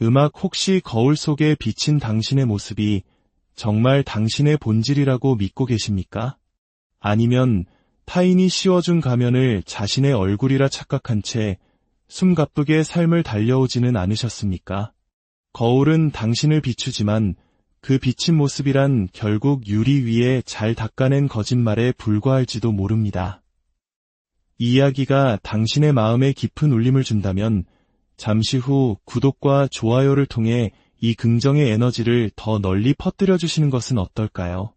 음악 혹시 거울 속에 비친 당신의 모습이 정말 당신의 본질이라고 믿고 계십니까? 아니면 타인이 씌워준 가면을 자신의 얼굴이라 착각한 채 숨가쁘게 삶을 달려오지는 않으셨습니까? 거울은 당신을 비추지만 그 비친 모습이란 결국 유리 위에 잘 닦아낸 거짓말에 불과할지도 모릅니다. 이 이야기가 당신의 마음에 깊은 울림을 준다면 잠시 후 구독과 좋아요를 통해 이 긍정의 에너지를 더 널리 퍼뜨려 주시는 것은 어떨까요?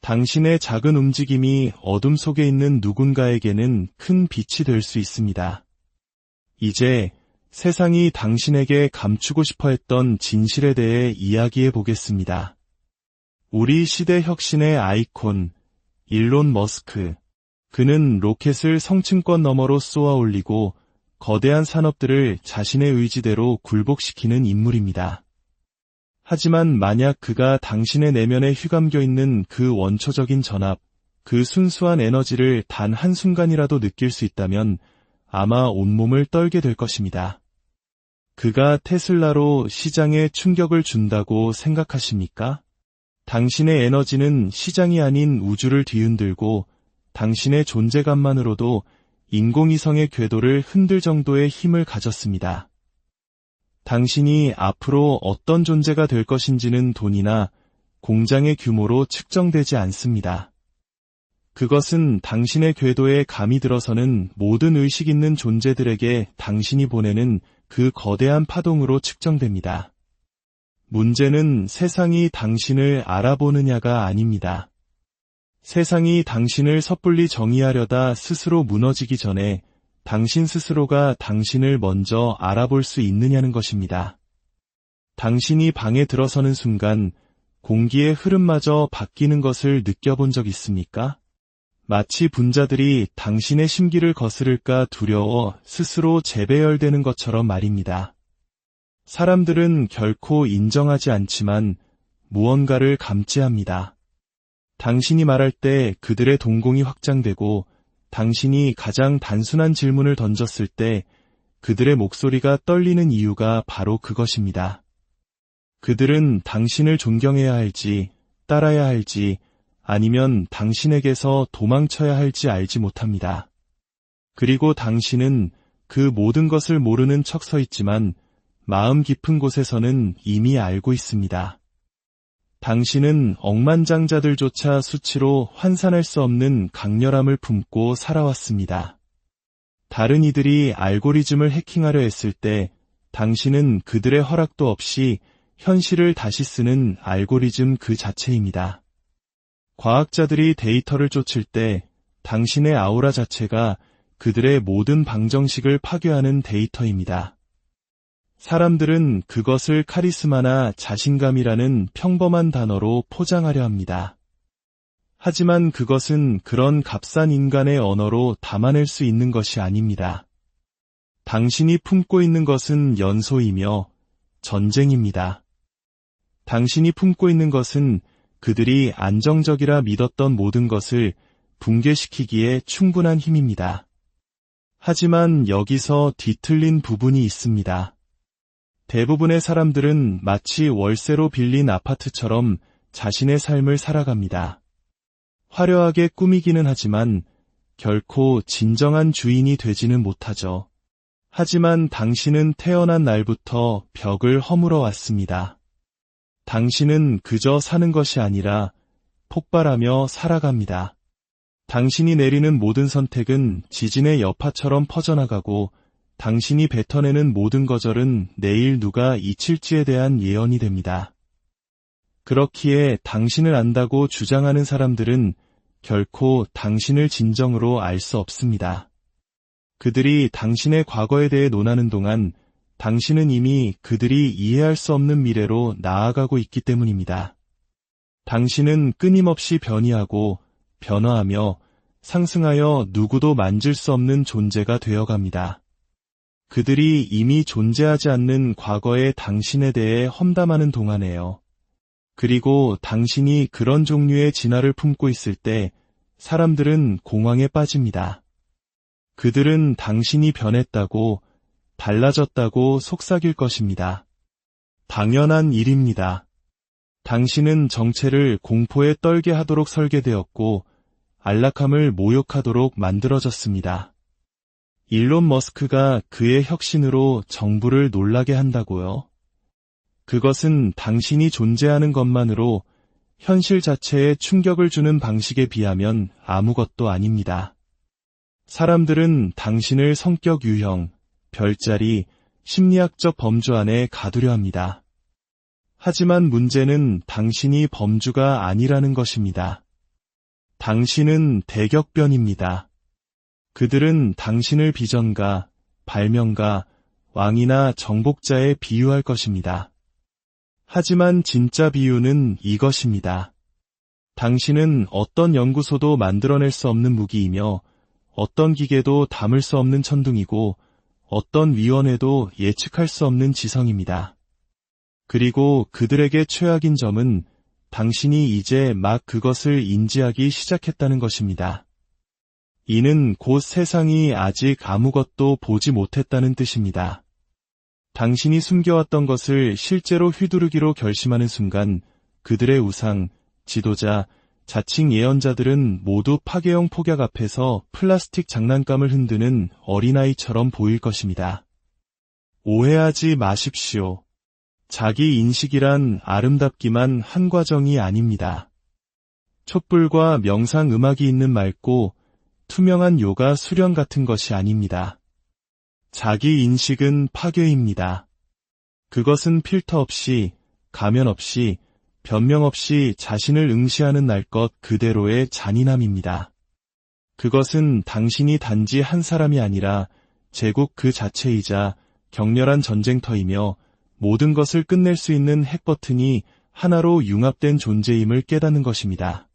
당신의 작은 움직임이 어둠 속에 있는 누군가에게는 큰 빛이 될 수 있습니다. 이제 세상이 당신에게 감추고 싶어 했던 진실에 대해 이야기해 보겠습니다. 우리 시대 혁신의 아이콘, 일론 머스크. 그는 로켓을 성층권 너머로 쏘아 올리고 거대한 산업들을 자신의 의지대로 굴복시키는 인물입니다. 하지만 만약 그가 당신의 내면에 휘감겨 있는 그 원초적인 전압, 그 순수한 에너지를 단 한순간이라도 느낄 수 있다면 아마 온몸을 떨게 될 것입니다. 그가 테슬라로 시장에 충격을 준다고 생각하십니까? 당신의 에너지는 시장이 아닌 우주를 뒤흔들고 당신의 존재감만으로도 인공위성의 궤도를 흔들 정도의 힘을 가졌습니다. 당신이 앞으로 어떤 존재가 될 것인지는 돈이나 공장의 규모로 측정되지 않습니다. 그것은 당신의 궤도에 감이 들어서는 모든 의식 있는 존재들에게 당신이 보내는 그 거대한 파동으로 측정됩니다. 문제는 세상이 당신을 알아보느냐가 아닙니다. 세상이 당신을 섣불리 정의하려다 스스로 무너지기 전에 당신 스스로가 당신을 먼저 알아볼 수 있느냐는 것입니다. 당신이 방에 들어서는 순간 공기의 흐름마저 바뀌는 것을 느껴본 적 있습니까? 마치 분자들이 당신의 심기를 거스를까 두려워 스스로 재배열되는 것처럼 말입니다. 사람들은 결코 인정하지 않지만 무언가를 감지합니다. 당신이 말할 때 그들의 동공이 확장되고 당신이 가장 단순한 질문을 던졌을 때 그들의 목소리가 떨리는 이유가 바로 그것입니다. 그들은 당신을 존경해야 할지, 따라야 할지, 아니면 당신에게서 도망쳐야 할지 알지 못합니다. 그리고 당신은 그 모든 것을 모르는 척 서 있지만 마음 깊은 곳에서는 이미 알고 있습니다. 당신은 억만장자들조차 수치로 환산할 수 없는 강렬함을 품고 살아왔습니다. 다른 이들이 알고리즘을 해킹하려 했을 때 당신은 그들의 허락도 없이 현실을 다시 쓰는 알고리즘 그 자체입니다. 과학자들이 데이터를 쫓을 때 당신의 아우라 자체가 그들의 모든 방정식을 파괴하는 데이터입니다. 사람들은 그것을 카리스마나 자신감이라는 평범한 단어로 포장하려 합니다. 하지만 그것은 그런 값싼 인간의 언어로 담아낼 수 있는 것이 아닙니다. 당신이 품고 있는 것은 연소이며 전쟁입니다. 당신이 품고 있는 것은 그들이 안정적이라 믿었던 모든 것을 붕괴시키기에 충분한 힘입니다. 하지만 여기서 뒤틀린 부분이 있습니다. 대부분의 사람들은 마치 월세로 빌린 아파트처럼 자신의 삶을 살아갑니다. 화려하게 꾸미기는 하지만 결코 진정한 주인이 되지는 못하죠. 하지만 당신은 태어난 날부터 벽을 허물어 왔습니다. 당신은 그저 사는 것이 아니라 폭발하며 살아갑니다. 당신이 내리는 모든 선택은 지진의 여파처럼 퍼져나가고 당신이 뱉어내는 모든 거절은 내일 누가 잊힐지에 대한 예언이 됩니다. 그렇기에 당신을 안다고 주장하는 사람들은 결코 당신을 진정으로 알 수 없습니다. 그들이 당신의 과거에 대해 논하는 동안 당신은 이미 그들이 이해할 수 없는 미래로 나아가고 있기 때문입니다. 당신은 끊임없이 변이하고 변화하며 상승하여 누구도 만질 수 없는 존재가 되어갑니다. 그들이 이미 존재하지 않는 과거의 당신에 대해 험담하는 동안에요. 그리고 당신이 그런 종류의 진화를 품고 있을 때 사람들은 공황에 빠집니다. 그들은 당신이 변했다고, 달라졌다고 속삭일 것입니다. 당연한 일입니다. 당신은 정체를 공포에 떨게 하도록 설계되었고 안락함을 모욕하도록 만들어졌습니다. 일론 머스크가 그의 혁신으로 정부를 놀라게 한다고요? 그것은 당신이 존재하는 것만으로 현실 자체에 충격을 주는 방식에 비하면 아무것도 아닙니다. 사람들은 당신을 성격 유형, 별자리, 심리학적 범주 안에 가두려 합니다. 하지만 문제는 당신이 범주가 아니라는 것입니다. 당신은 대격변입니다. 그들은 당신을 비전가, 발명가, 왕이나 정복자에 비유할 것입니다. 하지만 진짜 비유는 이것입니다. 당신은 어떤 연구소도 만들어낼 수 없는 무기이며 어떤 기계도 담을 수 없는 천둥이고 어떤 위원회도 예측할 수 없는 지성입니다. 그리고 그들에게 최악인 점은 당신이 이제 막 그것을 인지하기 시작했다는 것입니다. 이는 곧 세상이 아직 아무것도 보지 못했다는 뜻입니다. 당신이 숨겨왔던 것을 실제로 휘두르기로 결심하는 순간 그들의 우상, 지도자, 자칭 예언자들은 모두 파괴형 폭약 앞에서 플라스틱 장난감을 흔드는 어린아이처럼 보일 것입니다. 오해하지 마십시오. 자기 인식이란 아름답기만 한 과정이 아닙니다. 촛불과 명상 음악이 있는 맑고 투명한 요가 수련 같은 것이 아닙니다. 자기 인식은 파괴입니다. 그것은 필터 없이, 가면 없이, 변명 없이 자신을 응시하는 날 것 그대로의 잔인함입니다. 그것은 당신이 단지 한 사람이 아니라 제국 그 자체이자 격렬한 전쟁터이며 모든 것을 끝낼 수 있는 핵버튼이 하나로 융합된 존재임을 깨닫는 것입니다.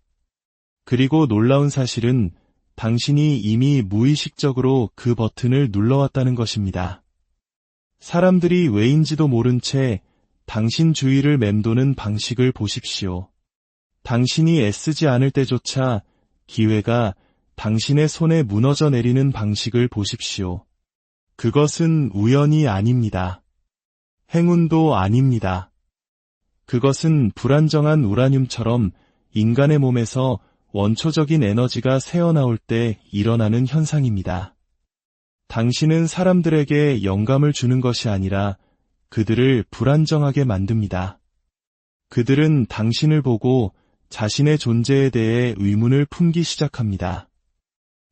그리고 놀라운 사실은 당신이 이미 무의식적으로 그 버튼을 눌러왔다는 것입니다. 사람들이 왜인지도 모른 채 당신 주위를 맴도는 방식을 보십시오. 당신이 애쓰지 않을 때조차 기회가 당신의 손에 무너져 내리는 방식을 보십시오. 그것은 우연이 아닙니다. 행운도 아닙니다. 그것은 불안정한 우라늄처럼 인간의 몸에서 원초적인 에너지가 새어나올 때 일어나는 현상입니다. 당신은 사람들에게 영감을 주는 것이 아니라 그들을 불안정하게 만듭니다. 그들은 당신을 보고 자신의 존재에 대해 의문을 품기 시작합니다.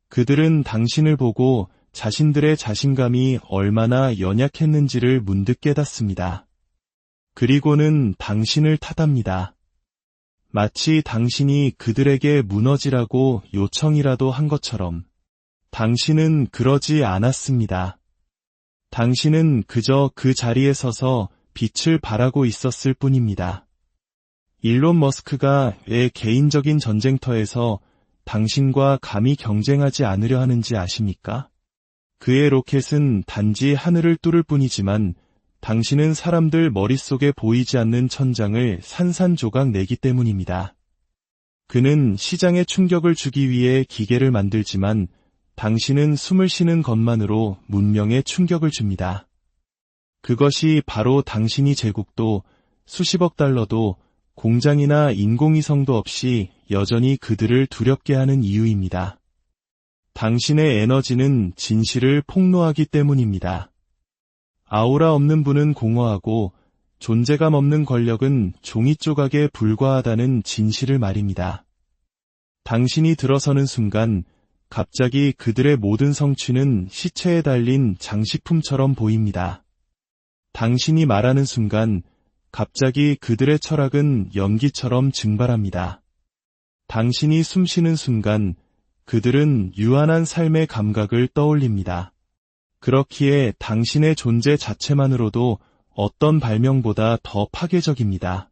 그들은 당신을 보고 자신들의 자신감이 얼마나 연약했는지를 문득 깨닫습니다. 그리고는 당신을 탓합니다. 마치 당신이 그들에게 무너지라고 요청이라도 한 것처럼. 당신은 그러지 않았습니다. 당신은 그저 그 자리에 서서 빛을 발하고 있었을 뿐입니다. 일론 머스크가 왜 개인적인 전쟁터에서 당신과 감히 경쟁하지 않으려 하는지 아십니까? 그의 로켓은 단지 하늘을 뚫을 뿐이지만 당신은 사람들 머릿속에 보이지 않는 천장을 산산조각 내기 때문입니다. 그는 시장에 충격을 주기 위해 기계를 만들지만 당신은 숨을 쉬는 것만으로 문명에 충격을 줍니다. 그것이 바로 당신이 제국도 수십억 달러도 공장이나 인공위성도 없이 여전히 그들을 두렵게 하는 이유입니다. 당신의 에너지는 진실을 폭로하기 때문입니다. 아우라 없는 분은 공허하고 존재감 없는 권력은 종이 조각에 불과하다는 진실을 말입니다. 당신이 들어서는 순간 갑자기 그들의 모든 성취는 시체에 달린 장식품처럼 보입니다. 당신이 말하는 순간 갑자기 그들의 철학은 연기처럼 증발합니다. 당신이 숨쉬는 순간 그들은 유한한 삶의 감각을 떠올립니다. 그렇기에 당신의 존재 자체만으로도 어떤 발명보다 더 파괴적입니다.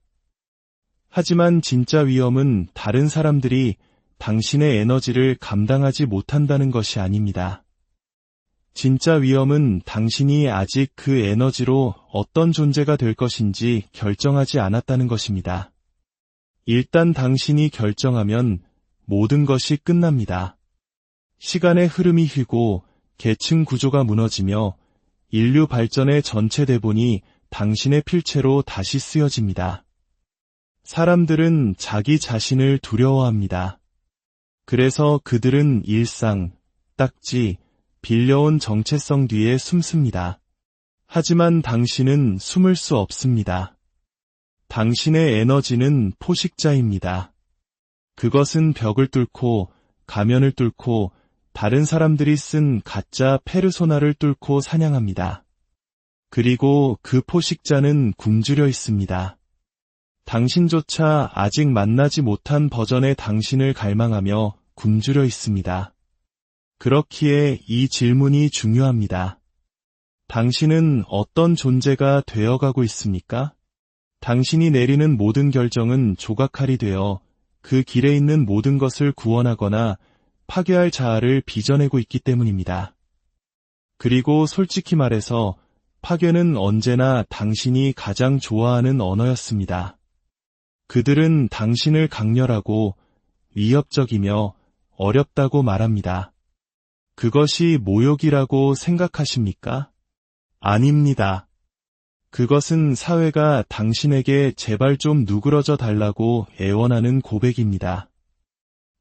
하지만 진짜 위험은 다른 사람들이 당신의 에너지를 감당하지 못한다는 것이 아닙니다. 진짜 위험은 당신이 아직 그 에너지로 어떤 존재가 될 것인지 결정하지 않았다는 것입니다. 일단 당신이 결정하면 모든 것이 끝납니다. 시간의 흐름이 휘고 계층 구조가 무너지며 인류 발전의 전체 대본이 당신의 필체로 다시 쓰여집니다. 사람들은 자기 자신을 두려워합니다. 그래서 그들은 일상, 딱지, 빌려온 정체성 뒤에 숨습니다. 하지만 당신은 숨을 수 없습니다. 당신의 에너지는 포식자입니다. 그것은 벽을 뚫고, 가면을 뚫고, 다른 사람들이 쓴 가짜 페르소나를 뚫고 사냥합니다. 그리고 그 포식자는 굶주려 있습니다. 당신조차 아직 만나지 못한 버전의 당신을 갈망하며 굶주려 있습니다. 그렇기에 이 질문이 중요합니다. 당신은 어떤 존재가 되어가고 있습니까? 당신이 내리는 모든 결정은 조각칼이 되어 그 길에 있는 모든 것을 구원하거나 파괴할 자아를 빚어내고 있기 때문입니다. 그리고 솔직히 말해서 파괴는 언제나 당신이 가장 좋아하는 언어였습니다. 그들은 당신을 강렬하고 위협적이며 어렵다고 말합니다. 그것이 모욕이라고 생각하십니까? 아닙니다. 그것은 사회가 당신에게 제발 좀 누그러져 달라고 애원하는 고백입니다.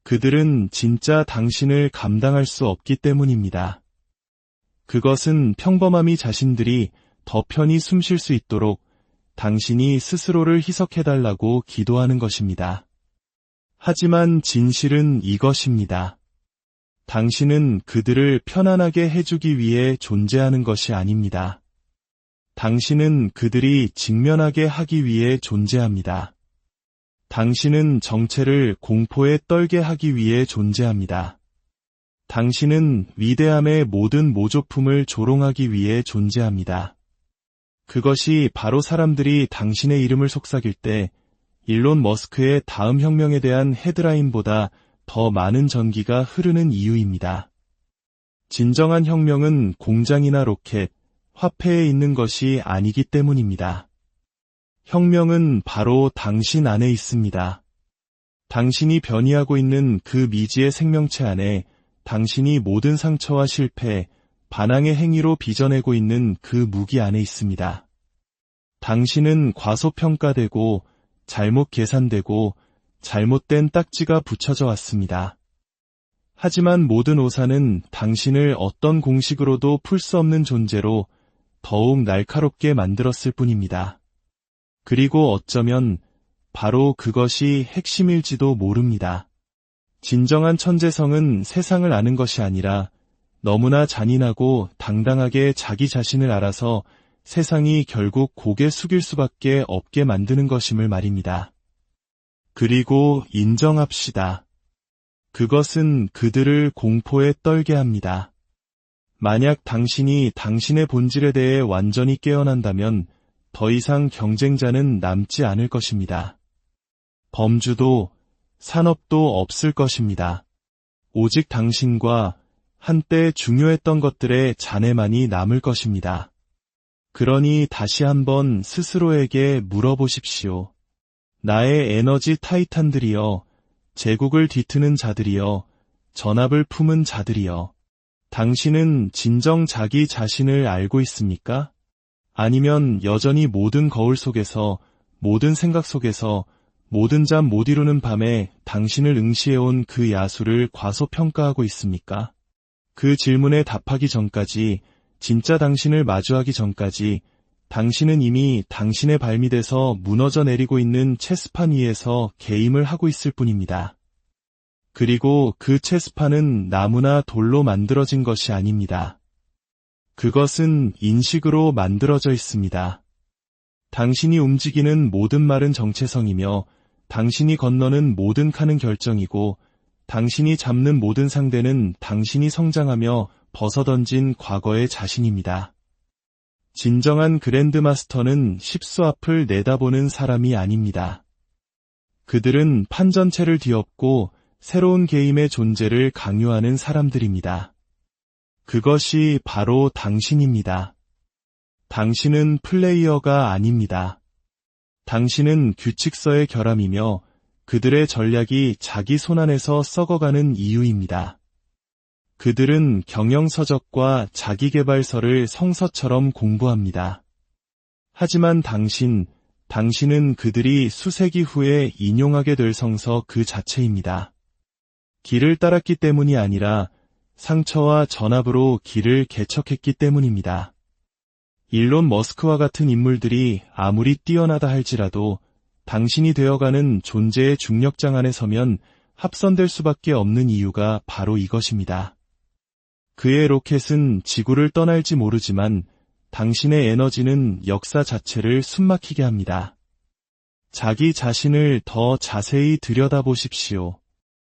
그들은 진짜 당신을 감당할 수 없기 때문입니다. 그것은 평범함이 자신들이 더 편히 숨 쉴 수 있도록 당신이 스스로를 희석해달라고 기도하는 것입니다. 하지만 진실은 이것입니다. 당신은 그들을 편안하게 해주기 위해 존재하는 것이 아닙니다. 당신은 그들이 직면하게 하기 위해 존재합니다. 당신은 정체를 공포에 떨게 하기 위해 존재합니다. 당신은 위대함의 모든 모조품을 조롱하기 위해 존재합니다. 그것이 바로 사람들이 당신의 이름을 속삭일 때 일론 머스크의 다음 혁명에 대한 헤드라인보다 더 많은 전기가 흐르는 이유입니다. 진정한 혁명은 공장이나 로켓, 화폐에 있는 것이 아니기 때문입니다. 혁명은 바로 당신 안에 있습니다. 당신이 변이하고 있는 그 미지의 생명체 안에 당신이 모든 상처와 실패, 반항의 행위로 빚어내고 있는 그 무기 안에 있습니다. 당신은 과소평가되고 잘못 계산되고 잘못된 딱지가 붙여져 왔습니다. 하지만 모든 오산은 당신을 어떤 공식으로도 풀 수 없는 존재로 더욱 날카롭게 만들었을 뿐입니다. 그리고 어쩌면 바로 그것이 핵심일지도 모릅니다. 진정한 천재성은 세상을 아는 것이 아니라 너무나 잔인하고 당당하게 자기 자신을 알아서 세상이 결국 고개 숙일 수밖에 없게 만드는 것임을 말입니다. 그리고 인정합시다. 그것은 그들을 공포에 떨게 합니다. 만약 당신이 당신의 본질에 대해 완전히 깨어난다면 더 이상 경쟁자는 남지 않을 것입니다. 범주도 산업도 없을 것입니다. 오직 당신과 한때 중요했던 것들의 잔해만이 남을 것입니다. 그러니 다시 한번 스스로에게 물어보십시오. 나의 에너지 타이탄들이여, 제국을 뒤트는 자들이여, 전합을 품은 자들이여. 당신은 진정 자기 자신을 알고 있습니까? 아니면 여전히 모든 거울 속에서, 모든 생각 속에서, 모든 잠 못 이루는 밤에 당신을 응시해온 그 야수를 과소평가하고 있습니까? 그 질문에 답하기 전까지, 진짜 당신을 마주하기 전까지 당신은 이미 당신의 발밑에서 무너져 내리고 있는 체스판 위에서 게임을 하고 있을 뿐입니다. 그리고 그 체스판은 나무나 돌로 만들어진 것이 아닙니다. 그것은 인식으로 만들어져 있습니다. 당신이 움직이는 모든 말은 정체성이며 당신이 건너는 모든 칸은 결정이고 당신이 잡는 모든 상대는 당신이 성장하며 벗어던진 과거의 자신입니다. 진정한 그랜드마스터는 십수 앞을 내다보는 사람이 아닙니다. 그들은 판전체를 뒤엎고 새로운 게임의 존재를 강요하는 사람들입니다. 그것이 바로 당신입니다. 당신은 플레이어가 아닙니다. 당신은 규칙서의 결함이며 그들의 전략이 자기 손안에서 썩어가는 이유입니다. 그들은 경영서적과 자기계발서를 성서처럼 공부합니다. 하지만 당신은 그들이 수세기 후에 인용하게 될 성서 그 자체입니다. 길을 따랐기 때문이 아니라 상처와 전합으로 길을 개척했기 때문입니다. 일론 머스크와 같은 인물들이 아무리 뛰어나다 할지라도 당신이 되어가는 존재의 중력장 안에 서면 합선될 수밖에 없는 이유가 바로 이것입니다. 그의 로켓은 지구를 떠날지 모르지만 당신의 에너지는 역사 자체를 숨막히게 합니다. 자기 자신을 더 자세히 들여다보십시오.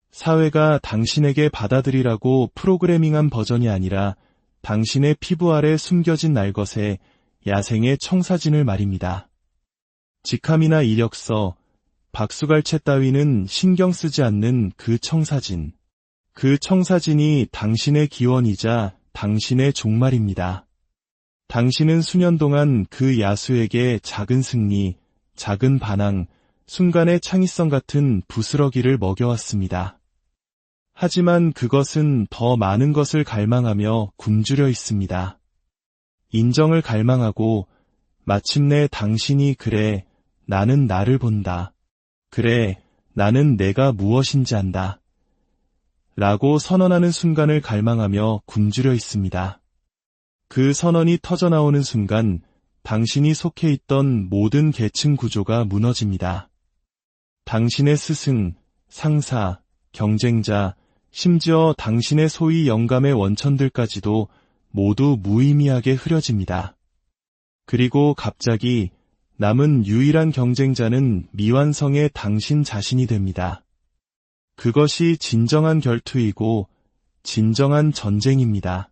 사회가 당신에게 받아들이라고 프로그래밍한 버전이 아니라 당신의 피부 아래 숨겨진 날것의 야생의 청사진을 말입니다. 직함이나 이력서, 박수갈채 따위는 신경 쓰지 않는 그 청사진. 그 청사진이 당신의 기원이자 당신의 종말입니다. 당신은 수년 동안 그 야수에게 작은 승리, 작은 반항, 순간의 창의성 같은 부스러기를 먹여왔습니다. 하지만 그것은 더 많은 것을 갈망하며 굶주려 있습니다. 인정을 갈망하고 마침내 당신이 그래, 나는 나를 본다. 그래, 나는 내가 무엇인지 안다. 라고 선언하는 순간을 갈망하며 굶주려 있습니다. 그 선언이 터져나오는 순간 당신이 속해 있던 모든 계층 구조가 무너집니다. 당신의 스승, 상사, 경쟁자, 심지어 당신의 소위 영감의 원천들까지도 모두 무의미하게 흐려집니다. 그리고 갑자기 남은 유일한 경쟁자는 미완성의 당신 자신이 됩니다. 그것이 진정한 결투이고 진정한 전쟁입니다.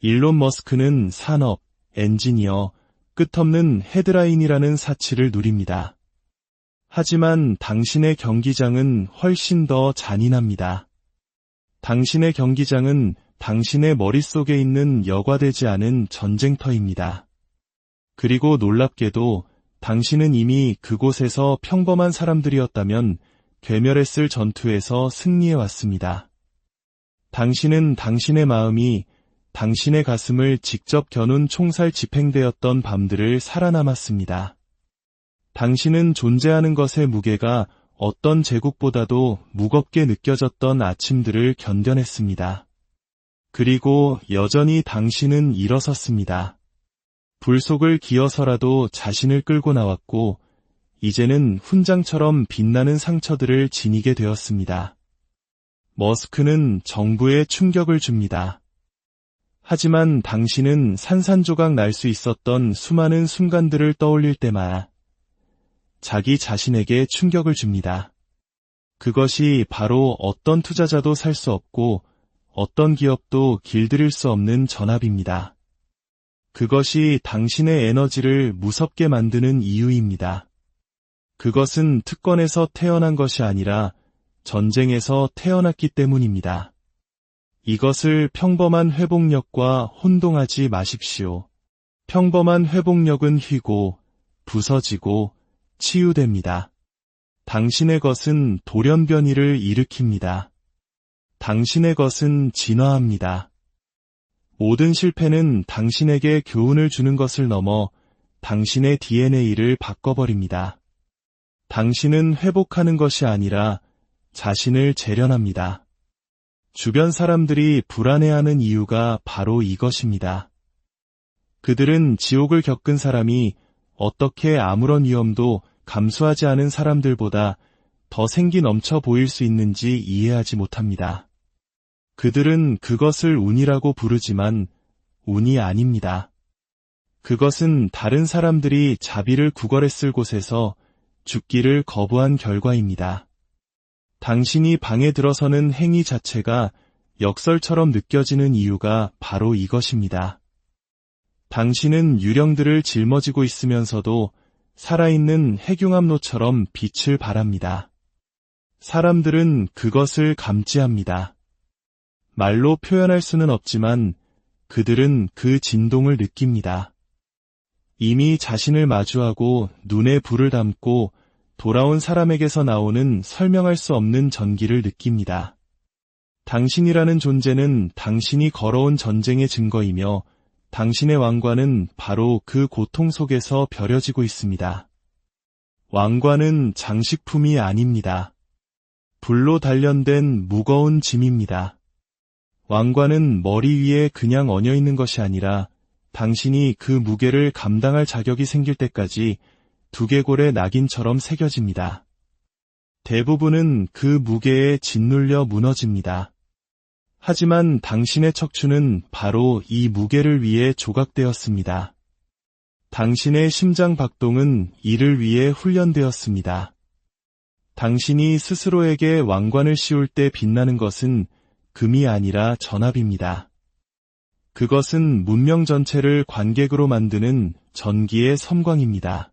일론 머스크는 산업, 엔지니어, 끝없는 헤드라인이라는 사치를 누립니다. 하지만 당신의 경기장은 훨씬 더 잔인합니다. 당신의 경기장은 당신의 머릿속에 있는 여과되지 않은 전쟁터입니다. 그리고 놀랍게도 당신은 이미 그곳에서 평범한 사람들이었다면 괴멸했을 전투에서 승리해왔습니다. 당신은 당신의 마음이 당신의 가슴을 직접 겨눈 총살 집행되었던 밤들을 살아남았습니다. 당신은 존재하는 것의 무게가 어떤 제국보다도 무겁게 느껴졌던 아침들을 견뎌냈습니다. 그리고 여전히 당신은 일어섰습니다. 불속을 기어서라도 자신을 끌고 나왔고 이제는 훈장처럼 빛나는 상처들을 지니게 되었습니다. 머스크는 정부에 충격을 줍니다. 하지만 당신은 산산조각 날 수 있었던 수많은 순간들을 떠올릴 때마다 자기 자신에게 충격을 줍니다. 그것이 바로 어떤 투자자도 살 수 없고 어떤 기업도 길들일 수 없는 전압입니다. 그것이 당신의 에너지를 무섭게 만드는 이유입니다. 그것은 특권에서 태어난 것이 아니라 전쟁에서 태어났기 때문입니다. 이것을 평범한 회복력과 혼동하지 마십시오. 평범한 회복력은 휘고 부서지고 치유됩니다. 당신의 것은 돌연변이를 일으킵니다. 당신의 것은 진화합니다. 모든 실패는 당신에게 교훈을 주는 것을 넘어 당신의 DNA를 바꿔버립니다. 당신은 회복하는 것이 아니라 자신을 재련합니다. 주변 사람들이 불안해하는 이유가 바로 이것입니다. 그들은 지옥을 겪은 사람이 어떻게 아무런 위험도 감수하지 않은 사람들보다 더 생기 넘쳐 보일 수 있는지 이해하지 못합니다. 그들은 그것을 운이라고 부르지만 운이 아닙니다. 그것은 다른 사람들이 자비를 구걸했을 곳에서 죽기를 거부한 결과입니다. 당신이 방에 들어서는 행위 자체가 역설처럼 느껴지는 이유가 바로 이것입니다. 당신은 유령들을 짊어지고 있으면서도 살아있는 핵융합로처럼 빛을 발합니다. 사람들은 그것을 감지합니다. 말로 표현할 수는 없지만 그들은 그 진동을 느낍니다. 이미 자신을 마주하고 눈에 불을 담고 돌아온 사람에게서 나오는 설명할 수 없는 전기를 느낍니다. 당신이라는 존재는 당신이 걸어온 전쟁의 증거이며 당신의 왕관은 바로 그 고통 속에서 벼려지고 있습니다. 왕관은 장식품이 아닙니다. 불로 단련된 무거운 짐입니다. 왕관은 머리 위에 그냥 얹어 있는 것이 아니라 당신이 그 무게를 감당할 자격이 생길 때까지 두개골의 낙인처럼 새겨집니다. 대부분은 그 무게에 짓눌려 무너집니다. 하지만 당신의 척추는 바로 이 무게를 위해 조각되었습니다. 당신의 심장 박동은 이를 위해 훈련되었습니다. 당신이 스스로에게 왕관을 씌울 때 빛나는 것은 금이 아니라 전압입니다. 그것은 문명 전체를 관객으로 만드는 전기의 섬광입니다.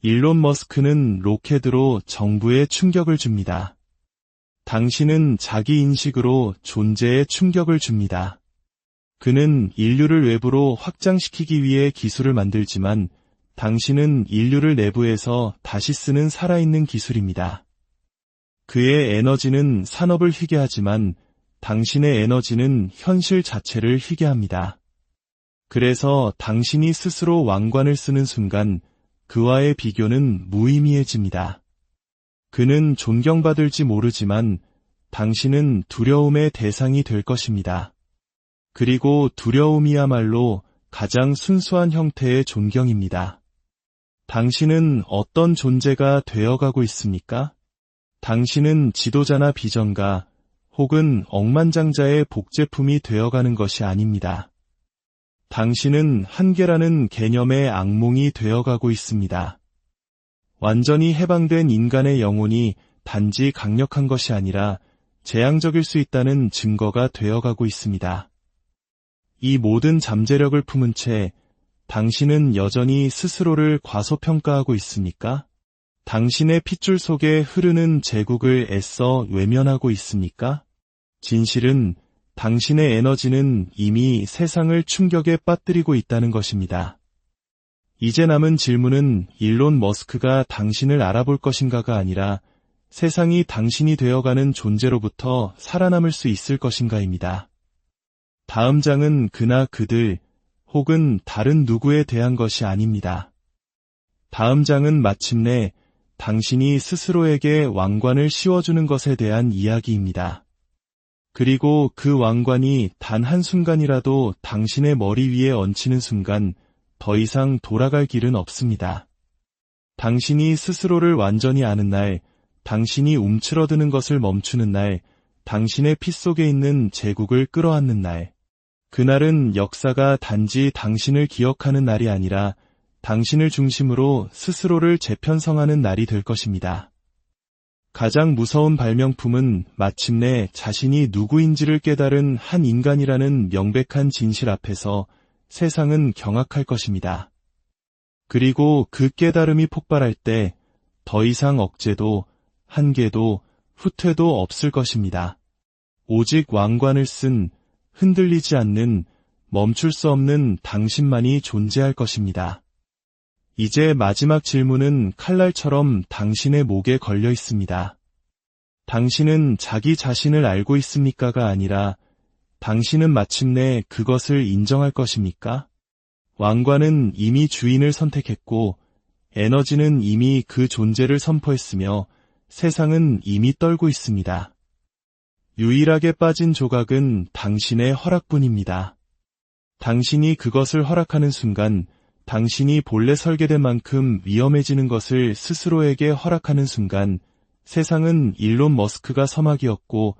일론 머스크는 로켓으로 정부에 충격을 줍니다. 당신은 자기 인식으로 존재에 충격을 줍니다. 그는 인류를 외부로 확장시키기 위해 기술을 만들지만 당신은 인류를 내부에서 다시 쓰는 살아있는 기술입니다. 그의 에너지는 산업을 휘게 하지만 당신의 에너지는 현실 자체를 휘게 합니다. 그래서 당신이 스스로 왕관을 쓰는 순간 그와의 비교는 무의미해집니다. 그는 존경받을지 모르지만 당신은 두려움의 대상이 될 것입니다. 그리고 두려움이야말로 가장 순수한 형태의 존경입니다. 당신은 어떤 존재가 되어가고 있습니까? 당신은 지도자나 비전가 혹은 억만장자의 복제품이 되어가는 것이 아닙니다. 당신은 한계라는 개념의 악몽이 되어가고 있습니다. 완전히 해방된 인간의 영혼이 단지 강력한 것이 아니라 재앙적일 수 있다는 증거가 되어가고 있습니다. 이 모든 잠재력을 품은 채 당신은 여전히 스스로를 과소평가하고 있습니까? 당신의 핏줄 속에 흐르는 제국을 애써 외면하고 있습니까? 진실은 당신의 에너지는 이미 세상을 충격에 빠뜨리고 있다는 것입니다. 이제 남은 질문은 일론 머스크가 당신을 알아볼 것인가가 아니라 세상이 당신이 되어가는 존재로부터 살아남을 수 있을 것인가입니다. 다음 장은 그나 그들 혹은 다른 누구에 대한 것이 아닙니다. 다음 장은 마침내 당신이 스스로에게 왕관을 씌워주는 것에 대한 이야기입니다. 그리고 그 왕관이 단 한순간이라도 당신의 머리 위에 얹히는 순간 더 이상 돌아갈 길은 없습니다. 당신이 스스로를 완전히 아는 날, 당신이 움츠러드는 것을 멈추는 날, 당신의 피 속에 있는 제국을 끌어안는 날, 그날은 역사가 단지 당신을 기억하는 날이 아니라 당신을 중심으로 스스로를 재편성하는 날이 될 것입니다. 가장 무서운 발명품은 마침내 자신이 누구인지를 깨달은 한 인간이라는 명백한 진실 앞에서 세상은 경악할 것입니다. 그리고 그 깨달음이 폭발할 때 더 이상 억제도, 한계도, 후퇴도 없을 것입니다. 오직 왕관을 쓴 흔들리지 않는 멈출 수 없는 당신만이 존재할 것입니다. 이제 마지막 질문은 칼날처럼 당신의 목에 걸려 있습니다. 당신은 자기 자신을 알고 있습니까가 아니라 당신은 마침내 그것을 인정할 것입니까? 왕관은 이미 주인을 선택했고 에너지는 이미 그 존재를 선포했으며 세상은 이미 떨고 있습니다. 유일하게 빠진 조각은 당신의 허락뿐입니다. 당신이 그것을 허락하는 순간 당신이 본래 설계된 만큼 위험해지는 것을 스스로에게 허락하는 순간 세상은 일론 머스크가 서막이었고